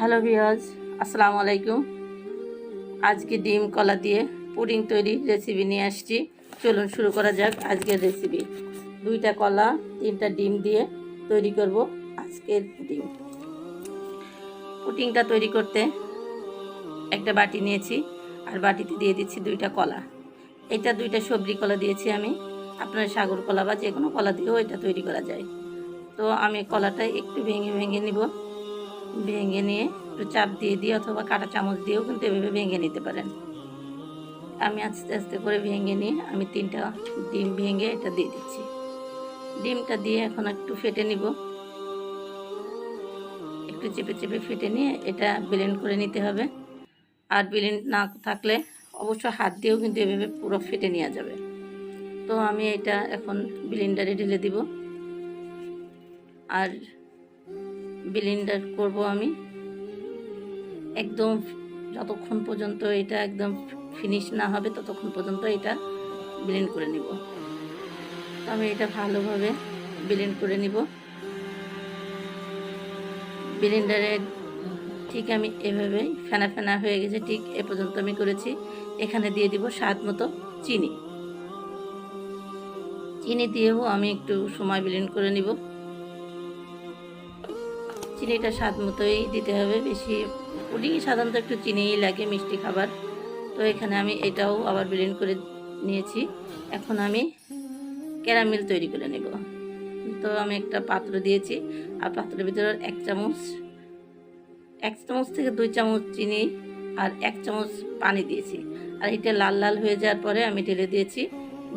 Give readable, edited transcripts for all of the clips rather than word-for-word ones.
Hello viewers, আসসালামু আলাইকুম। আজকে ডিম কলা দিয়ে পুডিং তৈরি রেসিপি নিয়ে আসছি। চলুন শুরু করা যাক আজকের রেসিপি। 2টা কলা 3টা ডিম দিয়ে তৈরি করব আজকের পুডিং। পুডিংটা তৈরি করতে একটা বাটি নিয়েছি, আর বাটিতে দিয়ে দিচ্ছি 2টা কলা। এটা 2টা সবজি কলা দিয়েছি আমি। আপনার সাগর কলা বা যে কোনো কলা দিয়েও এটা তৈরি করা যায়। তো আমি কলাটা একটু ভেঙে ভেঙে নিব। ভেঙে নিয়ে একটু চাপ দিয়ে অথবা কাঁটা চামচ দিয়েও কিন্তু এভাবে ভেঙে নিতে পারেন। আমি আস্তে আস্তে করে ভেঙে নিয়ে আমি 3টা ডিম ভেঙে এটা দিয়ে দিচ্ছি। ডিমটা দিয়ে এখন একটু ফেটে নিব। একটু চেপে চেপে ফেটে নিয়ে এটা ব্লেন্ড করে নিতে হবে। আর ব্লেন্ড না থাকলে অবশ্য হাত দিয়েও কিন্তু এভাবে পুরো ফেটে নেওয়া যাবে। তো আমি এটা এখন ব্লেন্ডারে ঢেলে দিব। আর ব্লেন্ডার করব আমি একদম যতক্ষণ পর্যন্ত এটা একদম ফিনিশ না হবে ততক্ষণ পর্যন্ত এটা ব্লেন্ড করে নিব। তো আমি এটা ভালোভাবে ব্লেন্ড করে নিব। ব্লেন্ডারে ঠিক আমি এভাবেই ফেনা ফেনা হয়ে গেছে, ঠিক এ পর্যন্ত আমি করেছি। এখানে দিয়ে দিব স্বাদ মতো চিনি। চিনি দিয়েও আমি একটু সময় ব্লেন্ড করে নিব। চিনিটা স্বাদ মতোই দিতে হবে, বেশি পুডিংয়ে সাধারণত একটু চিনিই লাগে, মিষ্টি খাবার। তো এখানে আমি এটাও আবার ব্লেন্ড করে নিয়েছি। এখন আমি ক্যারামেল তৈরি করে নেব। তো আমি একটা পাত্র দিয়েছি, আর পাত্রের ভিতরে 1 চামচ থেকে 2 চামচ চিনি আর 1 চামচ পানি দিয়েছি। আর এটা লাল লাল হয়ে যাওয়ার পরে আমি ঢেলে দিয়েছি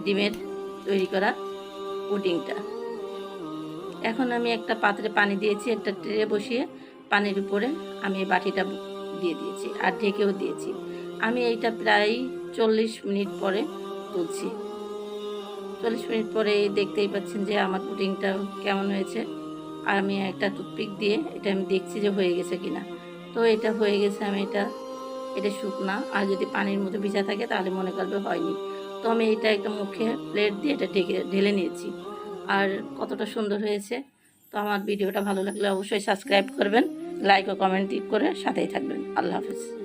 ডিমের তৈরি করা পুডিংটা। এখন আমি একটা পাত্রে পানি দিয়েছি, একটা ট্রে বসিয়ে পানির উপরে আমি বাটিটা দিয়ে দিয়েছি আর ঢেকেও দিয়েছি। আমি এইটা প্রায় 40 মিনিট পরে তুলছি। 40 মিনিট পরে দেখতেই পাচ্ছেন যে আমার পুডিংটা কেমন হয়েছে। আর আমি একটা টুথপিক দিয়ে এটা আমি দেখছি যে হয়ে গেছে কিনা। তো এটা হয়ে গেছে। আমি এটা শুকনা, আর যদি পানির মধ্যে ভিজা থাকে তাহলে মনে করবে হয়নি। তো আমি এটা একটা মুখে প্লেট দিয়ে এটা ঢেলে নিয়েছি। আর কতটা সুন্দর হয়েছে। তো আমার ভিডিওটা ভালো লাগলে অবশ্যই সাবস্ক্রাইব করবেন, লাইক ও কমেন্ট করে সাথেই থাকবেন। আল্লাহ হাফেজ।